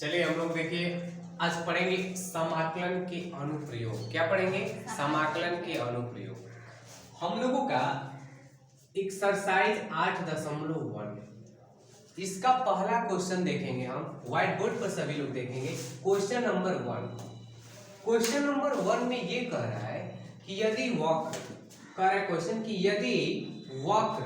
चलिए हम लोग देखिए आज पढ़ेंगे समाकलन के अनुप्रयोग। क्या पढ़ेंगे? समाकलन के अनुप्रयोग। हम लोगों का एक्सरसाइज 8.1 इसका पहला क्वेश्चन देखेंगे। हम व्हाइट बोर्ड पर सभी लोग देखेंगे। Question number 1। क्वेश्चन नंबर 1 में ये कह रहा है कि यदि वक्र कह रहा है क्वेश्चन कि यदि वक्र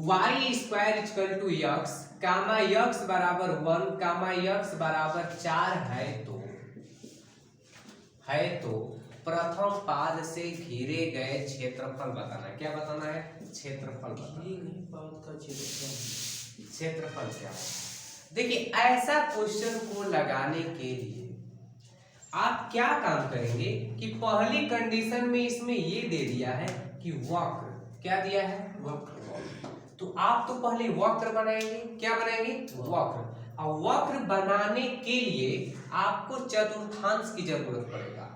y square equal to x comma x बराबर 1 कामा यक्स बराबर 4 है तो प्रथम पाद से घिरे गए क्षेत्रफल बताना है। क्या बताना है? क्षेत्रफल बताना। क्षेत्रफल क्या है? देखिए ऐसा क्वेश्चन को लगाने के लिए आप क्या काम करेंगे कि पहली कंडीशन में इसमें ये दे दिया है कि वक्र, क्या दिया है? वक्र। तो आप तो पहले वक्र बनाएंगे। क्या बनाएंगे? वक्र। और वक्र बनाने के लिए आपको चतुर्थांश की जरूरत पड़ेगा,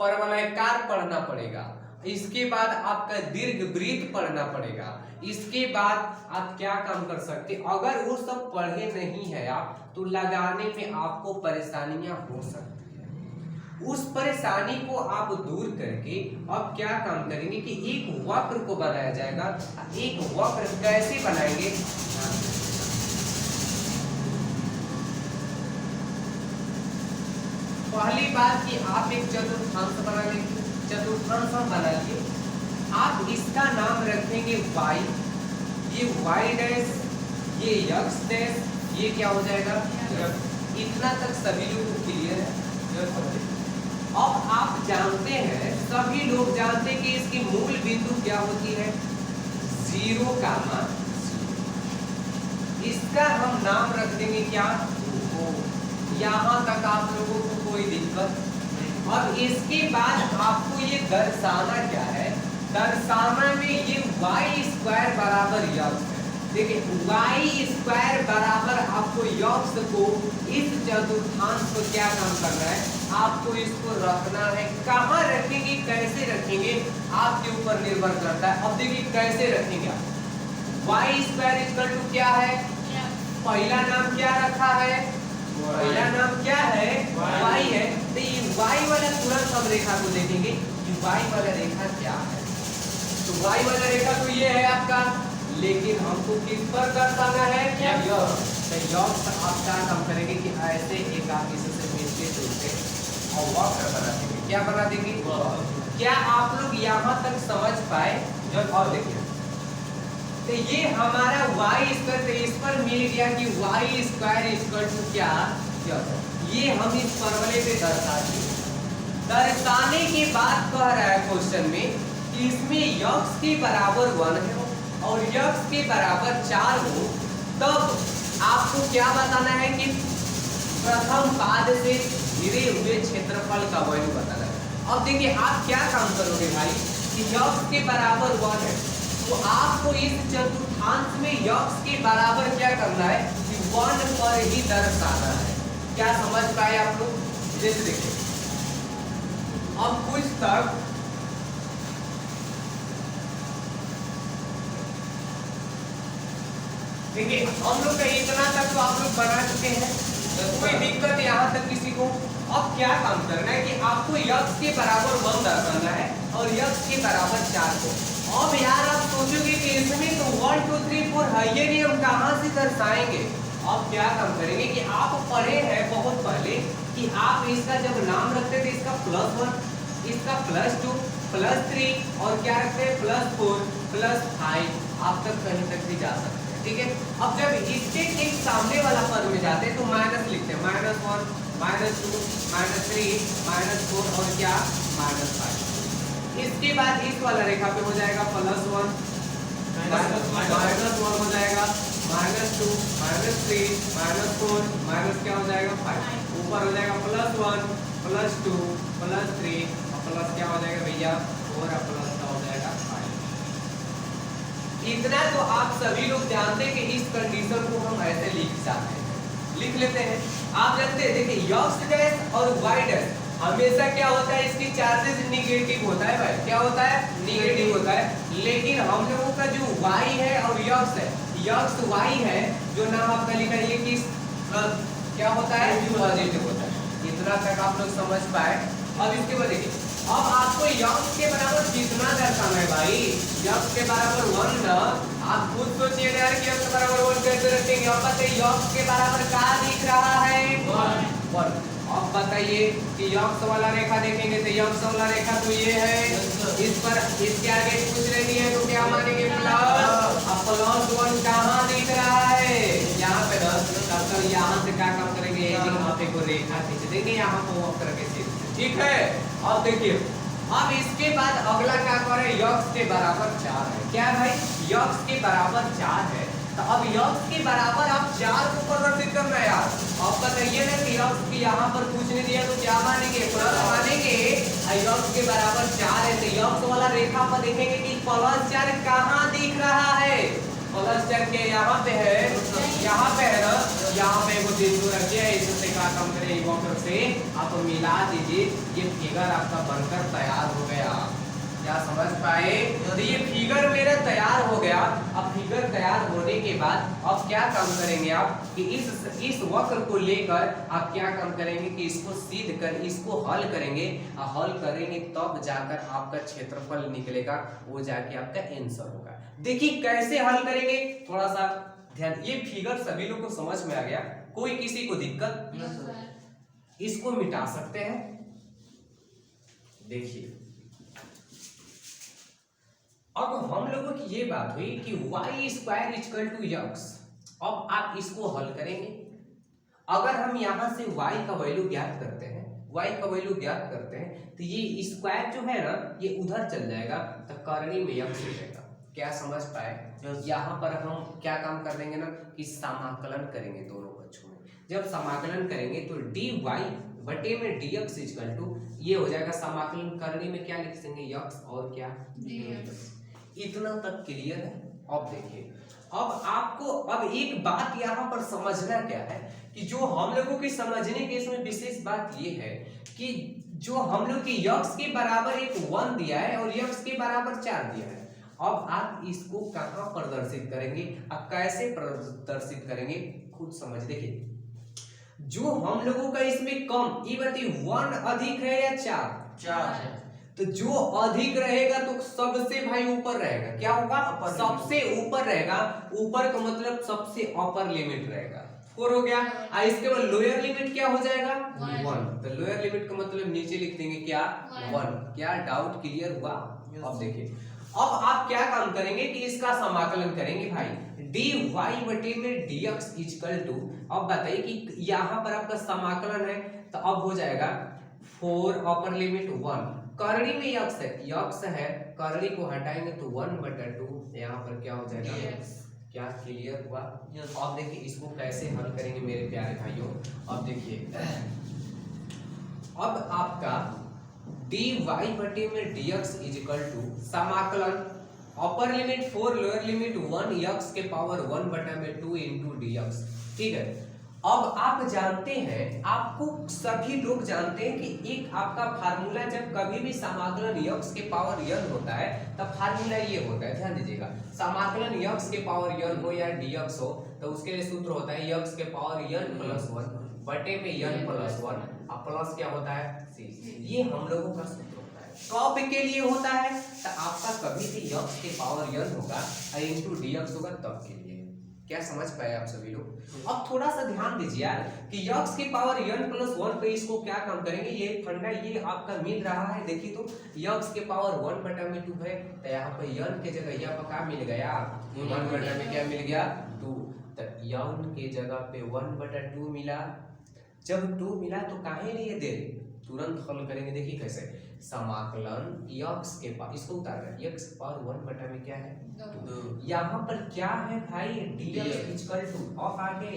परवलयाकार पढ़ना पड़ेगा, इसके बाद आपका दीर्घवृत्त पढ़ना पड़ेगा। इसके बाद आप क्या काम कर सकते, अगर वो सब पढ़े नहीं है आप तो लगाने में आपको परेशानियां हो सकती है। उस परेशानी को आप दूर करके अब क्या काम करेंगे कि एक वक्र को बनाया जाएगा। एक वक्र कैसे बनाएंगे? पहली बात कि आप एक चतुर्थांश बना लेंगे। चतुर्थांश हम बना लिए। आप इसका नाम रखेंगे y, ये y डैश, ये x डैश, ये क्या हो जाएगा? इतना तक सभी लोग को क्लियर है? अब आप जानते हैं, सभी लोग जानते हैं कि इसकी मूल बिंदु क्या होती है? 0, इसका हम नाम रख देंगे क्या? यहाँ तक आप लोगों को कोई दिक्कत नहीं। और इसके बाद आपको ये दर्शाना क्या है? दर्शाना में ये y स्क्वायर बराबर यक्स है। देखिए y स्क्वायर बराबर आपको यक्स को इस चतुर्थांश को क्या काम करना है? आपको इसको रखना है। कहाँ रखेंगे, कैसे रखेंगे, आपके ऊपर निर्भर करता है। अब देखिए कैसे रखेंगे आप। y स्क्वायर इक्वल टू क्या है? पहला नाम क्या रखा है? पहला नाम क्या है? y है। तो ये y वाला तुरंत हम रेखा को देखेंगे कि y वाला रेखा क्या है। तो y वाला रेखा तो ये है आपका, लेकिन हमको किस पर दर्शाना है? यक्स। आप क्या काम करेंगे कि ऐसे एक आप इससे मिलते जुलते और वक्र बना देंगे। क्या बना देंगे? क्या आप लोग यहाँ तक समझ पाए? और देखिए तो ये हमारा y स्क्वायर, इस पर मिल गया कि y स्क्वायर इक्वल टू क्या? ये हम इस परवलय पे दर्शा दिए। दर्शाने के बाद कह रहा है क्वेश्चन में कि इसमें यक्स के बराबर 1 है और यक्स के बराबर 4 हो, तब आपको क्या बताना है कि प्रथम पाद से घिरे हुए क्षेत्रफल का वैल्यू बताना है। अब देखिए आप क्या काम करोगे भाई कि यक्स के बराबर 1 है तो आपको इस चतुर्थांश में यक्स के बराबर क्या करना है कि 1 पर ही दर्शाना है। क्या समझ पाए आप लोग? जैसे देखिए अब कुछ तक देखिए हम लोग का इतना तक तो आप लोग बना चुके हैं, कोई दिक्कत यहाँ तक किसी को? अब क्या काम करना है कि आपको यक्स के बराबर 1 दर्शाना है और यक्स के बराबर 4 को। अब यार आप सोचोगे कि इसमें तो 1 2 3 4 है, ये नहीं, हम कहाँ से दर्शाएंगे? अब क्या काम करेंगे कि आप पढ़े हैं बहुत पहले कि आप इसका जब नाम रखते थे इसका +1, इसका +2, +3 और क्या रखते हैं +4, +5, आप तक कहीं तक भी जा सकते हैं। ठीक है। अब जब इसके ठीक सामने वाला पद में जाते हैं तो माइनस लिखते हैं, -1, -2, -3, -4 और क्या -5। इसके बाद इस वाला रेखा पे हो जाएगा +1, -1 हो जाएगा, -2, -3, -4, माइनस क्या हो जाएगा 5, ऊपर हो जाएगा +1, +2, +3 और प्लस क्या हो जाएगा भैया 4 और प्लस का हो जाएगा 5। इतना तो आप सभी लोग जानते हैं कि इस कंडीशन को हम ऐसे लिख सकते हैं, लिख लेते हैं। आप जानते हैं देखिए यक्स डैश और y डैश हमेशा क्या होता है, इसकी चार्जेस निगेटिव होता है भाई। क्या होता है? निगेटिव होता है। लेकिन हम लोगों का जो y है और यक्स है, यक्स y है, जो नाम आपका लिखा है ये किस क्या होता है, पॉजिटिव होता है। इतना तक आप लोग समझ पाए। अब इसके बाद देखिए, अब आपको यक्स के बराबर कितना दर्शाना है भाई, यक्स के बराबर 1 ना। आप खुद सोचिए यार कि यक्स के बराबर 1 कैसे रखेंगे। अब बताइए यक्स के बराबर क्या दिख रहा है, 1। अब बताइए कि यक्स वाला रेखा देखेंगे तो यक्स वाला रेखा तो ये है, इस पर इसके आगे कुछ नहीं है तो क्या मानेंगे, प्लस। अब +1 कहाँ दिख रहा है, यहाँ पे 10। तब तक यहाँ से क्या काम करेंगे, यहाँ पे को रेखा खींच देंगे, यहाँ को वक्र के सीधे, ठीक है। अब देखिए, अब इसके बाद अगला क्या करें, यक्स के बराबर 4 है। क्या भाई, यक्स के बराबर 4 है। तो अब यक्स के बराबर आप 4 को प्रदर्शित करना है यार। अब बताइए ना कि यक्स की यहाँ पर कुछ नहीं दिया तो क्या मानेंगे, प्लस मानेंगे। यक्स के बराबर 4 है तो यक्स वाला रेखा पर देखेंगे कि +4 कहाँ दिख रहा है, +4 के यहाँ पे है, यहाँ पे है ना, यहाँ पे वो बिंदु रखिए, इससे क्या काम करें, वक्र से आप मिला दीजिए, ये फिगर आपका बनकर तैयार हो गया। क्या समझ पाए, तो ये फिगर मेरा तैयार हो गया। अब फिगर तैयार होने के बाद अब क्या काम करेंगे आप कि इस वक्र को लेकर आप क्या काम करेंगे कि इसको सीध कर इसको हल करेंगे, और हल करेंगे तब जाकर आपका क्षेत्रफल निकलेगा, वो जाके आपका आंसर होगा। देखिए कैसे हल करेंगे, थोड़ा सा ध्यान। ये फिगर सभी लोग को समझ में आ गया, कोई किसी को दिक्कत, इसको मिटा सकते हैं। देखिए अब हम लोगों की ये बात हुई कि y² = x। अब आप इसको हल करेंगे। अगर हम यहां से y का वैल्यू ज्ञात करते हैं, तो ये स्क्वायर जो है ना ये उधर चल जाएगा, तो करनी में x रहेगा। क्या समझ पाए, यहाँ पर हम क्या काम कर देंगे ना कि समाकलन करेंगे दोनों पक्षों में। जब समाकलन करेंगे तो dy बटे में dx = ये हो जाएगा, समाकलन करने में क्या लिख देंगे, x और क्या dx। इतना तक क्लियर है। अब देखिए, अब आपको अब एक बात यहाँ पर समझना क्या है कि जो हम लोगों की समझने के इसमें विशेष बात ये है कि जो हम लोग की x के बराबर एक 1 दिया है और x के बराबर 4 दिया है। अब आप इसको कहाँ प्रदर्शित करेंगे, आप कैसे प्रदर्शित करेंगे, खुद समझ। देखिए जो हम लोगों का इसमें कम, ये बताइए 1 अधिक है या 4 है, तो जो अधिक रहेगा तो सबसे भाई ऊपर रहेगा, क्या होगा, सबसे ऊपर रहेगा। ऊपर का मतलब सबसे अपर लिमिट रहेगा, 4 हो गया। इसके बाद लोअर लिमिट क्या हो जाएगा, 1। तो लोअर लिमिट का मतलब नीचे लिख देंगे क्या, 1। क्या डाउट क्लियर हुआ। अब देखिए, अब आप क्या काम करेंगे कि इसका समाकलन करेंगे भाई, dy बटे में dx = अब बताइए कि यहाँ पर आपका समाकलन है, तो अब हो जाएगा 4 अपर लिमिट 1, करनी में x है, करनी को हटाएंगे तो 1/2, यहाँ पर क्या हो जाएगा, क्या क्लियर हुआ। अब देखिए इसको कैसे हल करेंगे मेरे प्यारे भाइयों। अब देखिए, अब आपका dy बटे में dx = समाकलन अपर लिमिट 4 लोअर लिमिट 1 x के पावर 1/2 इंटू dx, ठीक है। अब आप जानते हैं, आपको सभी लोग जानते हैं कि एक आपका फार्मूला, जब कभी भी समाकलन x के पावर n होता है तब फार्मूला ये होता है, ध्यान दीजिएगा। समाकलन x के पावर n हो या dx हो तो उसके लिए सूत्र होता है x के पावर n + 1 बटे में n + 1, अब प्लस क्या होता है c। ये हम लोगों का सूत्र होता है। कब के लिए होता है, तो आपका कभी भी x के पावर n होगा इंटू dx होगा तब के लिए। क्या समझ पाए आप सभी लोग। अब थोड़ा सा ध्यान दीजिए यार कि x के पावर n + 1 पे इसको क्या काम करेंगे, ये फंडा ये आपका मिल रहा है। देखिए तो x के पावर 1/2 है, तो यहाँ पे n के जगह यहाँ पर क्या मिल गया, 1 में क्या मिल गया 2, तो n के जगह पे 1/2 मिला। जब 2 मिला तो काहे लिए दे, तुरंत हल करेंगे। देखिए कैसे, समाकलन x के पावर, इसको उतार रहे x के पावर 1 में क्या है 2, यहाँ पर क्या है भाई dx = अब आ गया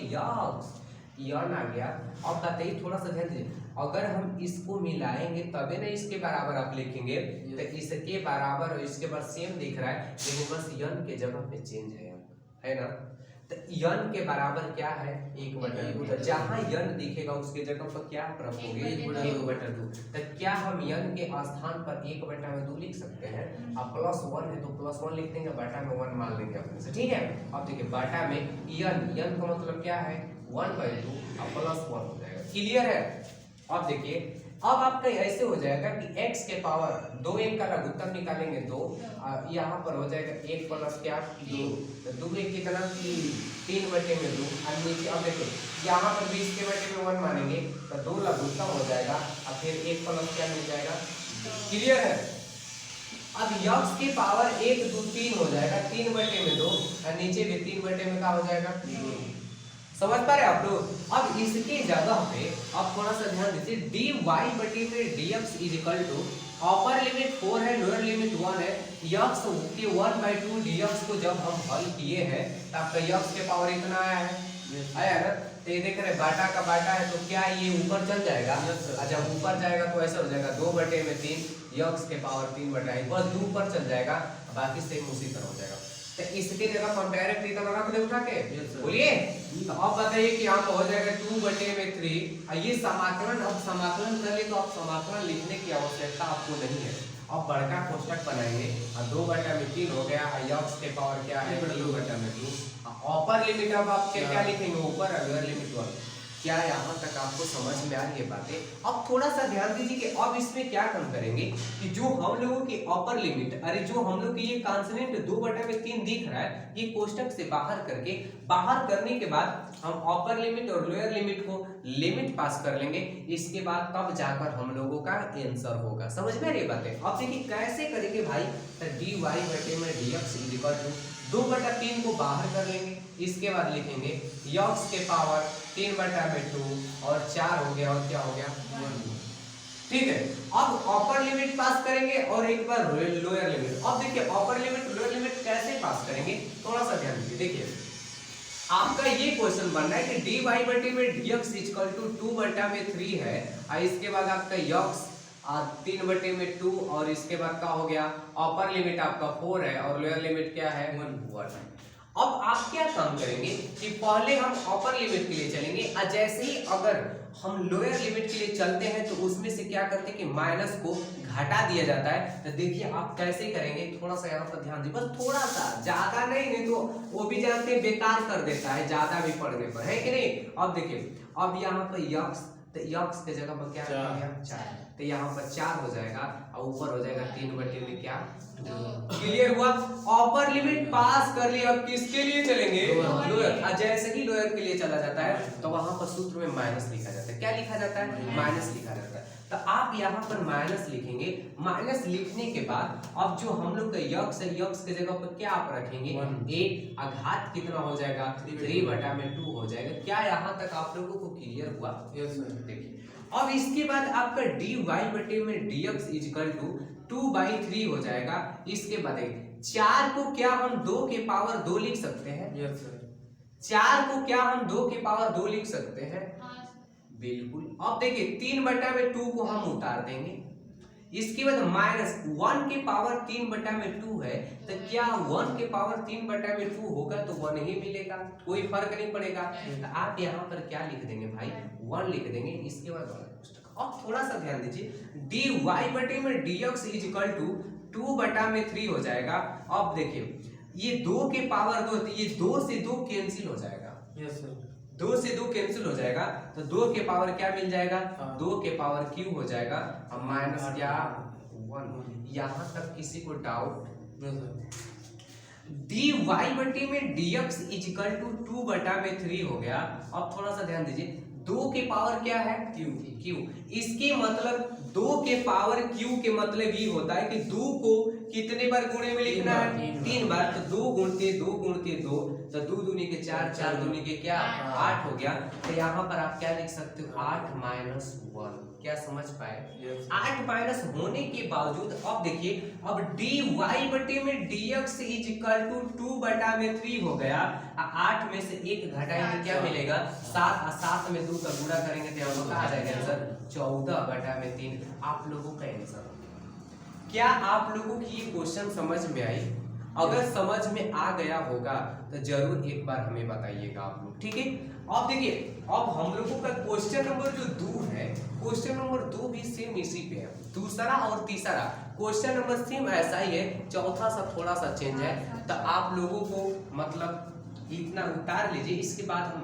n आ गया। अब बताइए थोड़ा सा ध्यान दीजिए, अगर हम इसको मिलाएंगे तबे ना इसके बराबर आप लिखेंगे, तो इसके बराबर और इसके बाद सेम दिख रहा है, लेकिन बस n के जगह पे चेंज है ना। तो n के बराबर क्या है 1/2, तो जहां n दिखेगा उसके जगह पर क्या रखोगे 1/2। तो क्या हम n के स्थान पर 1/2 लिख सकते हैं, अब +1 है तो +1 लिख देंगे, बटा में 1 मान लेंगे अपने से, ठीक है। अब देखिए बटा में n का मतलब क्या है 1/2 प्लस 1 हो जाएगा। क्लियर है? अब देखिए, अब आपका ऐसे हो जाएगा कि x के पावर 2 1 का लघुत्तम निकालेंगे 2, यहाँ पर हो जाएगा 1 प्लस क्या 2, तो 2 1 कितना 3/2 और नीचे अब देखो यहाँ पर भी इसके बटे में 1 मानेंगे तो 2 लघुत्तम हो जाएगा और फिर 1 प्लस क्या मिल जाएगा। क्लियर है? अब x की पावर 1 2 3 हो जाएगा 3/2 और नीचे भी 3/में क्या हो जाएगा। समझ पा रहे आप लोग? अब इसकी जगह पे अब थोड़ा सा ध्यान दीजिए, dy बटे में dx is equal to upper limit 4 है, लोअर लिमिट 1 है, x के 1/2 dx को जब हम हल किए हैं तो आपका x के पावर इतना आया है, आया ना? तो ये देख रहे बाटा का बाटा है तो क्या ये ऊपर चल जाएगा? जब ऊपर जाएगा तो ऐसा हो जाएगा 2/3 x के पावर 3/2 बस 2 ऊपर चल जाएगा, बाकी सेम उसी तरह हो जाएगा। तो इसके जगह हम डायरेक्ट इतना रख दे उठा के, बोलिए। तो अब बताइए कि यहाँ पर हो जाएगा 2/3 और ये समाकलन, अब समाकलन कर ले तो अब समाकलन लिखने की आवश्यकता आपको नहीं है। अब बड़का कोष्ठक बनाएंगे और 2/3 हो गया, x के पावर क्या है 2/2। अपर लिमिट अब आप क्या लिखेंगे ऊपर, लोअर लिमिट 1। क्या यहाँ तक आपको समझ में आ रही है बातें? अब थोड़ा सा ध्यान दीजिए कि अब इसमें क्या काम करेंगे कि जो हम लोगों की अपर लिमिट, अरे जो हम लोग की ये कांस्टेंट 2/3 दिख रहा है, ये कोष्ठक से बाहर करके, बाहर करने के बाद हम अपर लिमिट और लोअर लिमिट को लिमिट पास कर लेंगे। इसके बाद तब जाकर हम लोगों का आंसर होगा। समझ में आ रही बातें? अब देखिए कैसे करेंगे भाई, तो dy बटे में dx इज इक्वल टू 2/3 को बाहर कर लेंगे, इसके बाद लिखेंगे x के पावर 3/2 और 4 हो गया और क्या हो गया 1। ठीक है, अब अपर लिमिट पास करेंगे और एक बार लोअर लिमिट। अब देखिए अपर लिमिट लोअर लिमिट कैसे पास करेंगे, थोड़ा सा ध्यान दीजिए। देखिए आपका ये क्वेश्चन बन रहा है कि dy बटे में dx इक्वल टू 2/3 है और इसके बाद आपका x 3/2 और इसके बाद क्या हो गया, अपर लिमिट आपका 4 है और लोअर लिमिट क्या है 1। अब आप क्या काम करेंगे कि पहले हम अपर लिमिट के लिए चलेंगे और जैसे ही अगर हम लोअर लिमिट के लिए चलते हैं तो उसमें से क्या करते हैं कि माइनस को घटा दिया जाता है। तो देखिए आप कैसे करेंगे, थोड़ा सा यहाँ पर ध्यान दीजिए, बस थोड़ा सा, ज्यादा नहीं तो वो भी जानते हैं बेकार कर देता है ज्यादा भी पढ़ने पर, है कि नहीं। अब देखिए अब यहाँ पर x, तो x के जगह पर क्या आ गया 4, तो यहाँ पर 4 हो जाएगा और ऊपर हो जाएगा 3/2 क्या। क्लियर हुआ? अपर लिमिट पास कर लिया, अब किसके लिए चलेंगे लोअर। जैसे ही लोअर के लिए चला जाता है तो वहां पर सूत्र में माइनस लिखा जाता है। क्या लिखा जाता है? माइनस लिखा जाता है। तो आप यहाँ पर माइनस लिखेंगे, माइनस लिखने के बाद अब जो हम लोग का x है, x के जगह पर क्या आप रखेंगे 8, आघात कितना हो जाएगा 3/2 हो जाएगा। क्या यहाँ तक आप लोगों को क्लियर हुआ? देखिए अब इसके बाद आपका dy बटे में dx इज इक्वल टू 2/3 हो जाएगा। इसके बाद 4 को क्या हम 2 के पावर 2 लिख सकते हैं? 4 को क्या हम 2 के पावर 2 लिख सकते हैं? बिल्कुल। अब देखिए 3/2 को हम उतार देंगे, इसके बाद -1 के पावर 3/2 है, तो क्या 1 के पावर 3/2 होगा तो 1 ही मिलेगा, कोई फर्क नहीं पड़ेगा। तो आप यहाँ पर क्या लिख देंगे भाई 1 लिख देंगे। इसके बाद अब थोड़ा सा ध्यान दीजिए, dy बटे में dx इज इक्वल टू 2/3 हो जाएगा। अब देखिए ये 2 के पावर 2, ये 2 से 2 कैंसिल हो जाएगा। 2 से 2 कैंसिल हो जाएगा तो 2 के पावर क्या मिल जाएगा 2 के पावर क्यू हो जाएगा और माइनस क्या 1। यहाँ तक किसी को डाउट? dy बटे में dx इज इक्वल टू 2/3 हो गया। अब थोड़ा सा ध्यान दीजिए, 2 के पावर क्या है q। इसके मतलब 2 के पावर q के मतलब ये होता है कि 2 को कितने बार गुणे में लिखना है 3 बार। तो 2 गुणते 2 गुणते 2, तो 2 दूनी के 4, 4 दूनी के क्या 8 हो गया। तो यहाँ पर आप क्या लिख सकते हो 8 - 1। क्या समझ पाए? 8 माइनस होने के बावजूद अब देखिए अब dy बटे में dx इज इक्वल टू 2/3 हो गया। 8 में से 1 घटाएंगे क्या मिलेगा 7, और 7 में 2 का गुणा करेंगे तो हम लोग आ जाएगा आंसर 14/3। आप लोगों का आंसर। क्या आप लोगों की ये क्वेश्चन समझ में आई? अगर समझ में आ गया होगा तो जरूर एक बार हमें बताइएगा आप लोग, ठीक है। अब देखिए अब हम लोगों का क्वेश्चन नंबर जो 2 है, क्वेश्चन नंबर 2 भी सेम इसी पे है। दूसरा और तीसरा क्वेश्चन नंबर सेम ऐसा ही है, चौथा सा थोड़ा सा चेंज है। तो आप लोगों को मतलब इतना उतार लीजिए, इसके बाद हम